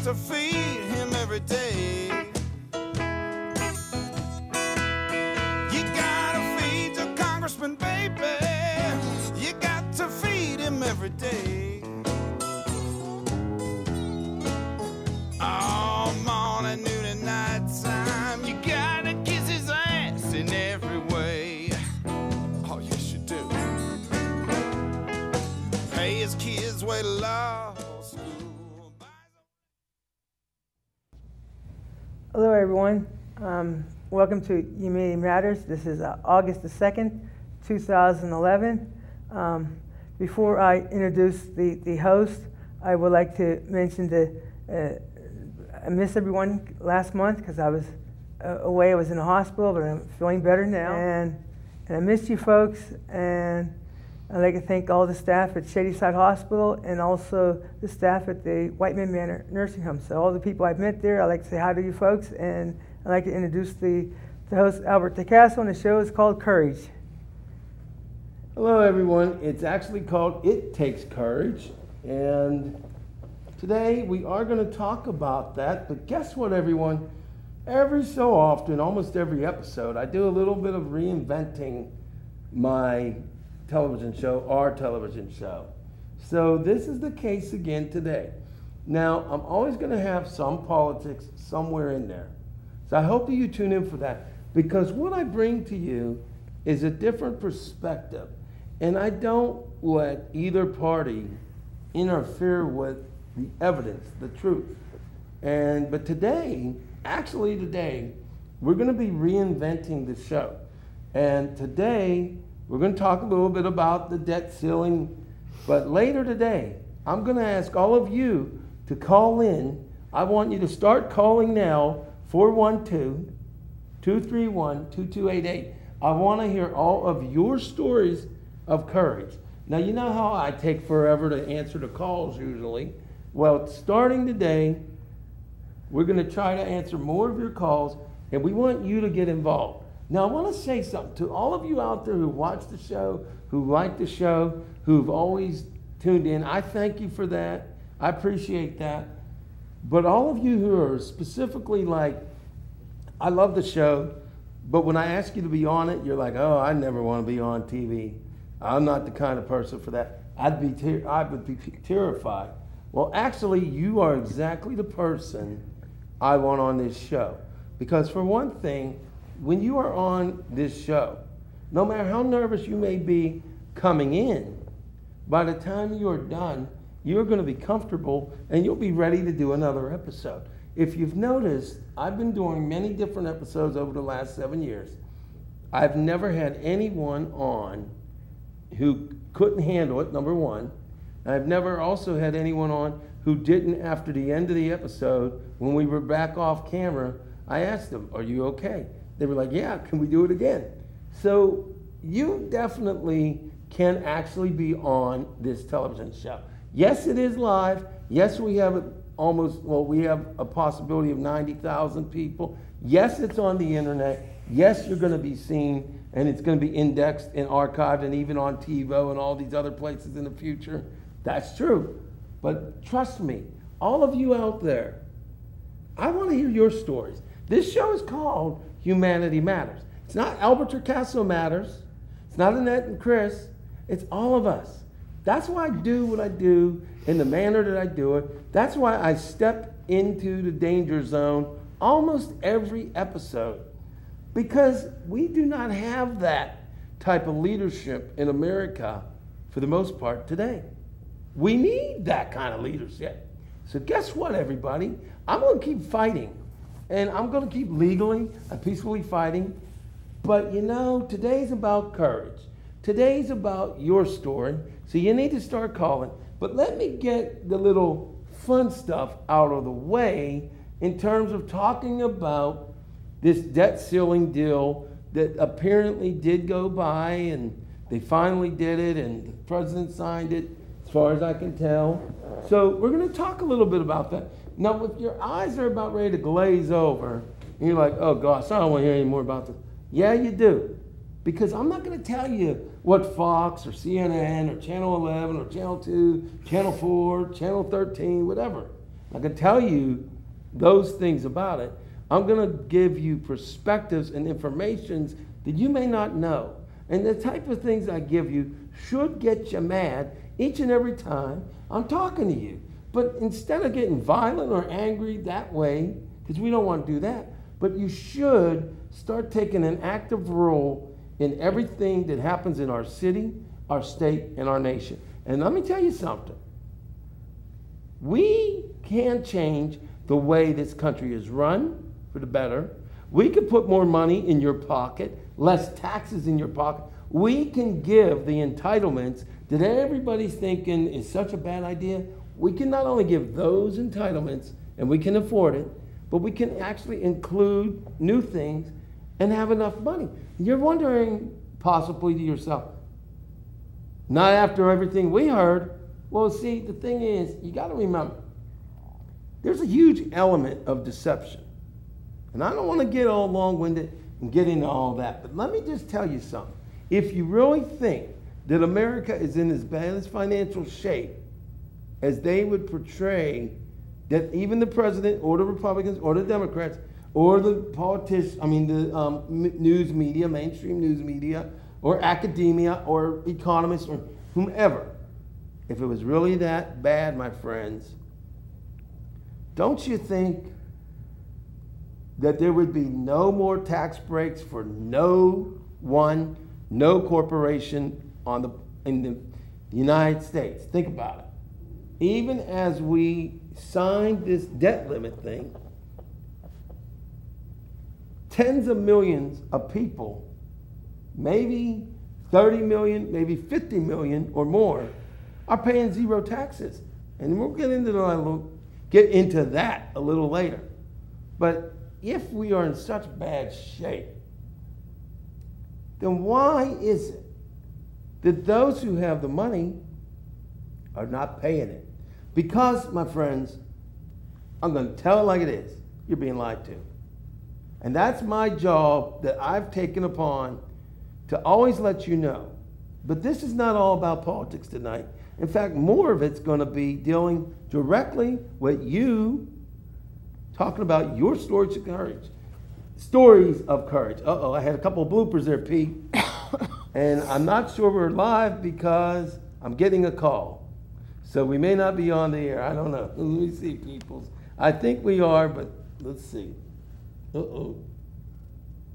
to feed him every day. You gotta feed your congressman, baby. You got to feed him every day. Oh, morning, noon, and night time. You gotta kiss his ass in every way. Oh, yes, you do. Pay his kids way to law school. Hello, everyone. Welcome to Humanity Matters. This is August the 2nd, 2011. Before I introduce the host, I would like to mention that I missed everyone last month because I was away. I was in the hospital, but I'm feeling better now. And I missed you folks. And I'd like to thank all the staff at Shadyside Hospital and also the staff at the Whiteman Manor Nursing Home. So all the people I've met there, I'd like to say hi to you folks. And I'd like to introduce the host, Albert Torcaso, and the show is called Courage. Hello, everyone. It's actually called It Takes Courage. And today we are going to talk about that. But guess what, everyone? Every so often, almost every episode, I do a little bit of reinventing my television show, our television show. So this is the case again today. Now, I'm always going to have some politics somewhere in there. So I hope that you tune in for that, because what I bring to you is a different perspective. And I don't let either party interfere with the evidence, the truth. But today, actually today, we're going to be reinventing the show. And today, we're going to talk a little bit about the debt ceiling. But later today, I'm going to ask all of you to call in. I want you to start calling now, 412-231-2288. I want to hear all of your stories of courage. Now, you know how I take forever to answer the calls usually. Well, starting today, we're going to try to answer more of your calls, and we want you to get involved. Now, I want to say something to all of you out there who watch the show, who like the show, who've always tuned in. I thank you for that. I appreciate that. But all of you who are specifically like, I love the show, but when I ask you to be on it, you're like, oh, I never want to be on TV. I'm not the kind of person for that. I would be terrified. Well, actually, you are exactly the person I want on this show. Because for one thing, when you are on this show, no matter how nervous you may be coming in, by the time you are done, you're going to be comfortable and you'll be ready to do another episode. If you've noticed, I've been doing many different episodes over the last 7 years. I've never had anyone on who couldn't handle it, number one. I've never also had anyone on who didn't, after the end of the episode, when we were back off camera, I asked them, are you okay? They were like, yeah, can we do it again? So you definitely can actually be on this television show. Yes, it is live. Yes, we have we have a possibility of 90,000 people. Yes, it's on the internet. Yes, you're going to be seen, and it's going to be indexed and archived and even on TiVo and all these other places in the future. That's true. But trust me, all of you out there, I want to hear your stories. This show is called Humanity Matters. It's not Albert Torcaso Matters. It's not Annette and Chris. It's all of us. That's why I do what I do in the manner that I do it. That's why I step into the danger zone almost every episode. Because we do not have that type of leadership in America for the most part today. We need that kind of leadership. So guess what, everybody? I'm going to keep fighting. And I'm going to keep legally and peacefully fighting. But you know, today's about courage. Today's about your story. So you need to start calling. But let me get the little fun stuff out of the way in terms of talking about this debt ceiling deal that apparently did go by, and they finally did it, and the president signed it, as far as I can tell. So we're going to talk a little bit about that. Now, if your eyes are about ready to glaze over, and you're like, oh gosh, I don't want to hear any more about this. Yeah, you do. Because I'm not going to tell you what Fox or CNN or Channel 11 or Channel 2, Channel 4, Channel 13, whatever. I can tell you those things about it. I'm going to give you perspectives and informations that you may not know. And the type of things I give you should get you mad each and every time I'm talking to you. But instead of getting violent or angry that way, because we don't want to do that, but you should start taking an active role in everything that happens in our city, our state, and our nation. And let me tell you something. We can change the way this country is run for the better. We can put more money in your pocket, less taxes in your pocket. We can give the entitlements that everybody's thinking is such a bad idea. We can not only give those entitlements, and we can afford it, but we can actually include new things and have enough money. You're wondering possibly to yourself, not after everything we heard. Well, see, the thing is, you got to remember, there's a huge element of deception. And I don't want to get all long-winded and get into all that, but let me just tell you something. If you really think that America is in as bad as financial shape as they would portray, that even the president or the Republicans or the Democrats or the politicians, the news media, mainstream news media, or academia or economists or whomever, if it was really that bad, my friends, don't you think that there would be no more tax breaks for no one, no corporation in the United States? Think about it. Even as we signed this debt limit thing, tens of millions of people, maybe 30 million, maybe 50 million or more, are paying zero taxes. And we'll get into that a little later. But if we are in such bad shape, then why is it that those who have the money are not paying it? Because, my friends, I'm going to tell it like it is. You're being lied to. And that's my job that I've taken upon to always let you know. But this is not all about politics tonight. In fact, more of it's going to be dealing directly with you, talking about your stories of courage. Stories of courage. Uh-oh, I had a couple of bloopers there, Pete. And I'm not sure we're live because I'm getting a call. So we may not be on the air. I don't know. Let me see, peoples. I think we are, but let's see. Uh-oh.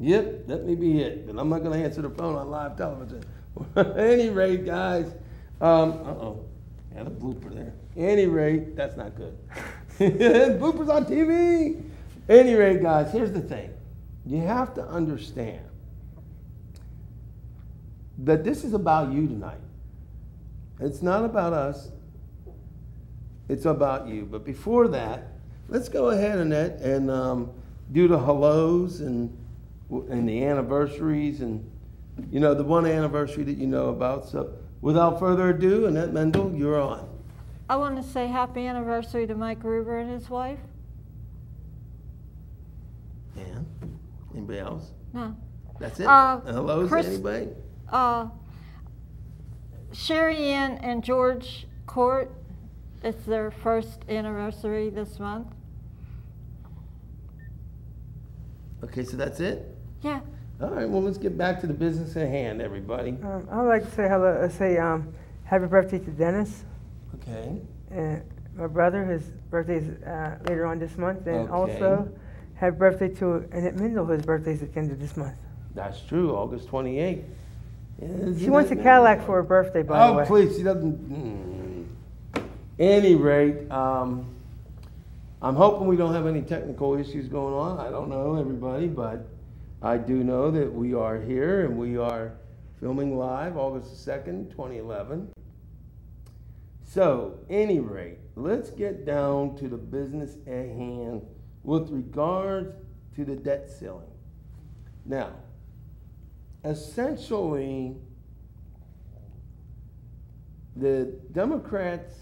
Yep, that may be it. But I'm not going to answer the phone on live television. At any rate, guys. Uh-oh. Had a blooper there. Any rate, that's not good. Bloopers on TV. Any rate, guys, here's the thing. You have to understand that this is about you tonight. It's not about us. It's about you. But before that, let's go ahead, Annette, and do the hellos and the anniversaries and, you know, the one anniversary that you know about. So without further ado, Annette Mendel, you're on. I want to say happy anniversary to Mike Gruber and his wife. And anybody else? No. That's it? Hellos to anybody? Sherry Ann and George Court, it's their first anniversary this month. Okay, so that's it? Yeah. All right, well, let's get back to the business at hand, everybody. I'd like to say hello, happy birthday to Dennis. Okay. And my brother, his birthday is later on this month. And Okay. also, happy birthday to Annette Mendel, whose birthday is at the end of this month. That's true, August 28th. She wants a Cadillac for her birthday, by the way. Oh, please, she doesn't. Any rate, I'm hoping we don't have any technical issues going on. I don't know, everybody, but I do know that we are here and we are filming live August 2nd, 2011. So, any rate, let's get down to the business at hand with regards to the debt ceiling. Now, essentially, the Democrats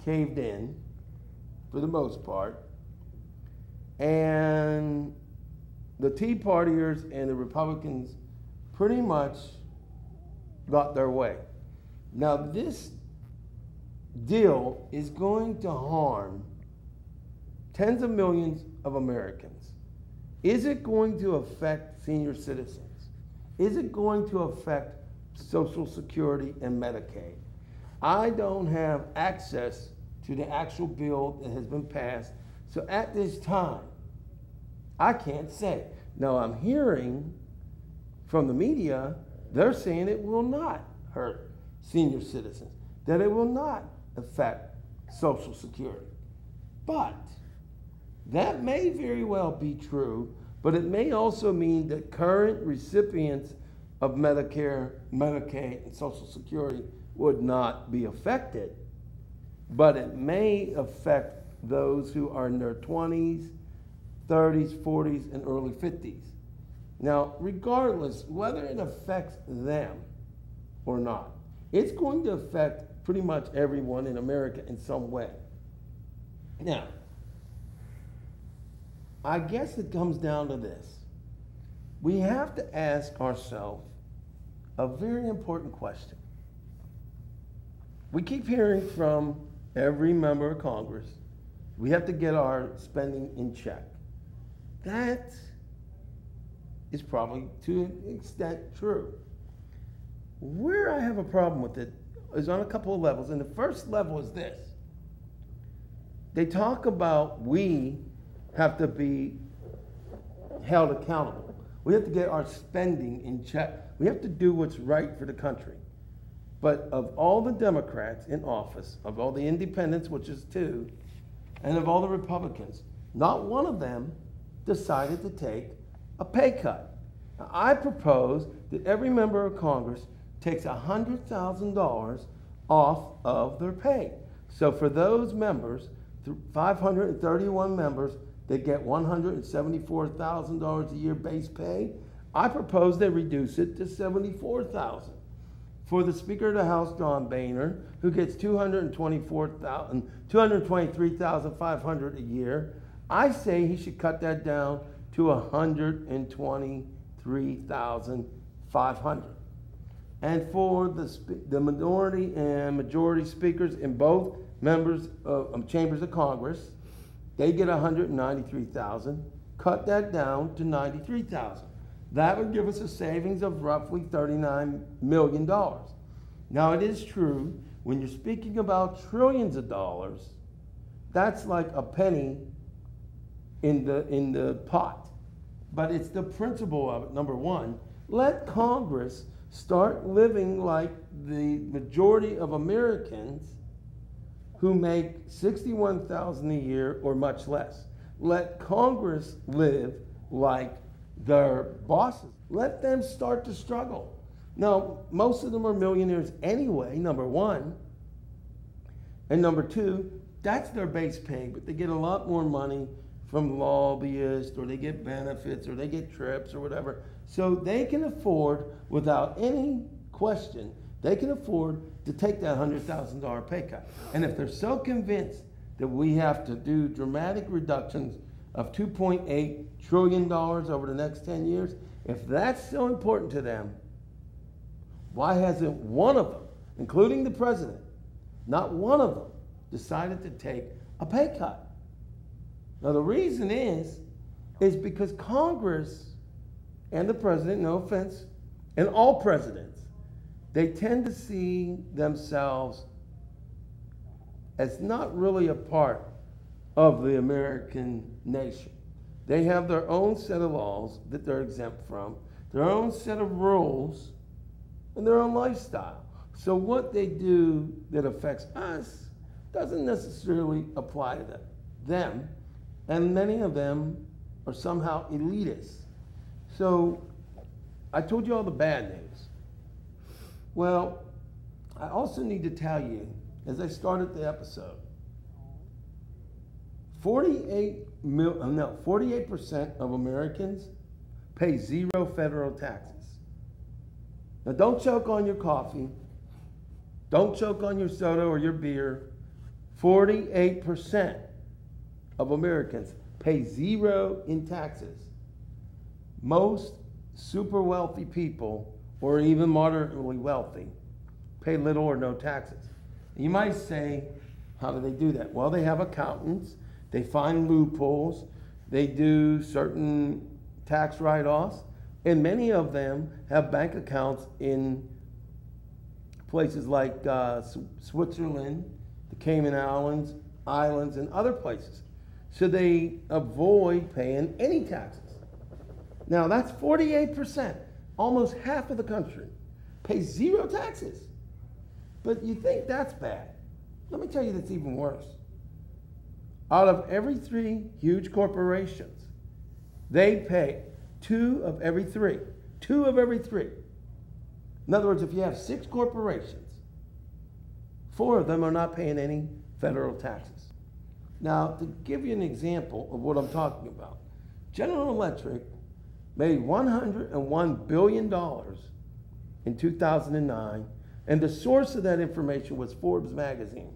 caved in for the most part, and the Tea Partiers and the Republicans pretty much got their way. Now, this deal is going to harm tens of millions of Americans. Is it going to affect senior citizens? Is it going to affect Social Security and Medicaid? I don't have access to the actual bill that has been passed, so at this time, I can't say. Now, I'm hearing from the media, they're saying it will not hurt senior citizens, that it will not affect Social Security. But that may very well be true, but it may also mean that current recipients of Medicare, Medicaid, and Social Security would not be affected, but it may affect those who are in their 20s, 30s, 40s, and early 50s. Now, regardless whether it affects them or not, it's going to affect pretty much everyone in America in some way. Now, I guess it comes down to this. We have to ask ourselves a very important question. We keep hearing from every member of Congress, we have to get our spending in check. That is probably to an extent true. Where I have a problem with it is on a couple of levels, and the first level is this. They talk about we have to be held accountable. We have to get our spending in check. We have to do what's right for the country. But of all the Democrats in office, of all the independents, which is 2, and of all the Republicans, not one of them decided to take a pay cut. Now, I propose that every member of Congress takes $100,000 off of their pay. So for those members, 531 members that get $174,000 a year base pay, I propose they reduce it to $74,000. For the Speaker of the House, John Boehner, who gets $223,500 a year, I say he should cut that down to $123,500. And for the minority and majority speakers in both members of chambers of Congress, they get $193,000. Cut that down to $93,000. That would give us a savings of roughly $39 million. Now, it is true, when you're speaking about trillions of dollars, that's like a penny in the pot. But it's the principle of it. Number one, let Congress start living like the majority of Americans who make $61,000 a year or much less. Let Congress live like their bosses. Let them start to struggle. Now, most of them are millionaires anyway, number one. And number two, that's their base pay, but they get a lot more money from lobbyists, or they get benefits, or they get trips, or whatever. So they can afford, without any question, they can afford to take that $100,000 pay cut. And if they're so convinced that we have to do dramatic reductions of $2.8 trillion over the next 10 years, if that's so important to them, why hasn't one of them, including the president, not one of them, decided to take a pay cut? Now, the reason is because Congress and the president, no offense, and all presidents, they tend to see themselves as not really a part of the American nation. They have their own set of laws that they're exempt from, their own set of rules, and their own lifestyle. So what they do that affects us doesn't necessarily apply to them, and many of them are somehow elitist. So I told you all the bad news. Well, I also need to tell you, as I started the episode, 48% of Americans pay 0 federal taxes. Now, don't choke on your coffee. Don't choke on your soda or your beer. 48% of Americans pay 0 in taxes. Most super wealthy people, or even moderately wealthy, pay little or no taxes. You might say, how do they do that? Well, they have accountants. They find loopholes. They do certain tax write-offs, and many of them have bank accounts in places like Switzerland, the Cayman Islands, and other places. So they avoid paying any taxes. Now that's 48%, almost half of the country pays zero taxes. But you think that's bad. Let me tell you that's even worse. Out of every 3 huge corporations, they pay 2 of every 3. 2 of every 3. In other words, if you have 6 corporations, 4 of them are not paying any federal taxes. Now, to give you an example of what I'm talking about, General Electric made $101 billion in 2009, and the source of that information was Forbes magazine.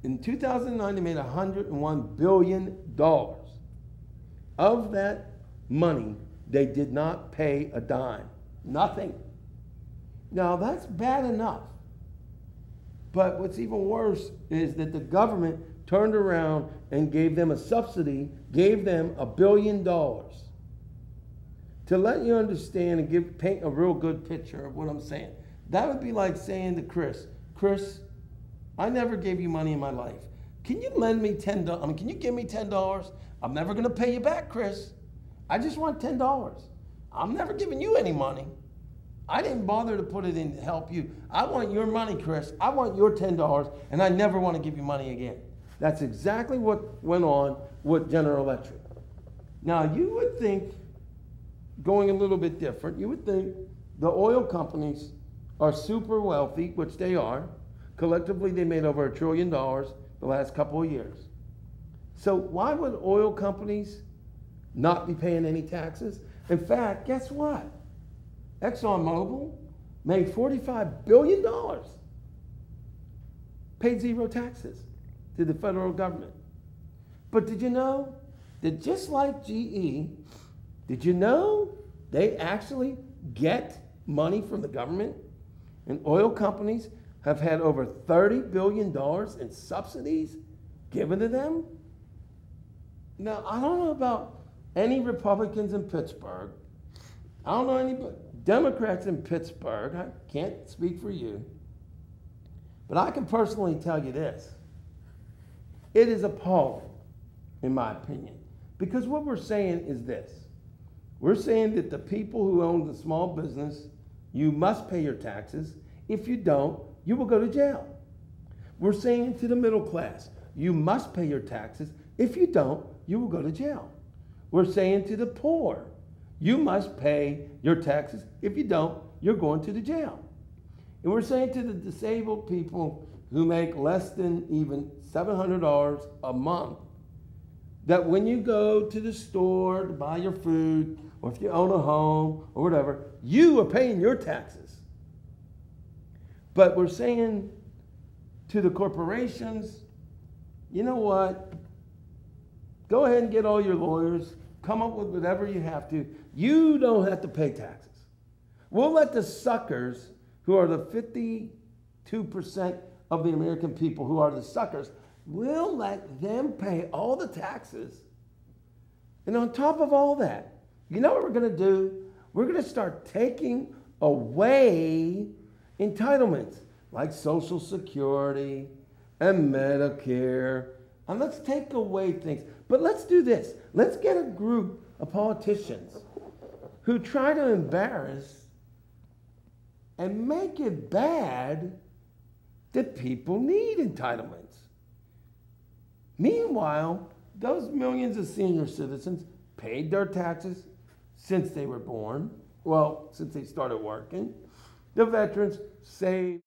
In 2009, they made $101 billion. Of that money, they did not pay a dime. Nothing. Now, that's bad enough. But what's even worse is that the government turned around and gave them a subsidy, gave them $1 billion. To let you understand and paint a real good picture of what I'm saying, that would be like saying to Chris, I never gave you money in my life. Can you lend me $10? Can you give me $10? I'm never going to pay you back, Chris. I just want $10. I'm never giving you any money. I didn't bother to put it in to help you. I want your money, Chris. I want your $10, and I never want to give you money again. That's exactly what went on with General Electric. Now, you would think, going a little bit different, you would think the oil companies are super wealthy, which they are. Collectively, they made over $1 trillion the last couple of years. So why would oil companies not be paying any taxes? In fact, guess what? ExxonMobil made $45 billion, paid zero taxes to the federal government. But did you know that just like GE, did you know they actually get money from the government? And oil companies have had over $30 billion in subsidies given to them? Now, I don't know about any Republicans in Pittsburgh. I don't know any Democrats in Pittsburgh. I can't speak for you. But I can personally tell you this. It is appalling, in my opinion. Because what we're saying is this. We're saying that the people who own the small business, you must pay your taxes. If you don't, you will go to jail. We're saying to the middle class, you must pay your taxes. If you don't, you will go to jail. We're saying to the poor, you must pay your taxes. If you don't, you're going to the jail. And we're saying to the disabled people who make less than even $700 a month, that when you go to the store to buy your food, or if you own a home or whatever, you are paying your taxes. But we're saying to the corporations, you know what? Go ahead and get all your lawyers, come up with whatever you have to. You don't have to pay taxes. We'll let the suckers, who are the 52% of the American people who are the suckers, we'll let them pay all the taxes. And on top of all that, you know what we're going to do? We're going to start taking away entitlements like Social Security and Medicare. And let's take away things. But let's do this. Let's get a group of politicians who try to embarrass and make it bad that people need entitlements. Meanwhile, those millions of senior citizens paid their taxes since they were born, well, since they started working. The veterans saved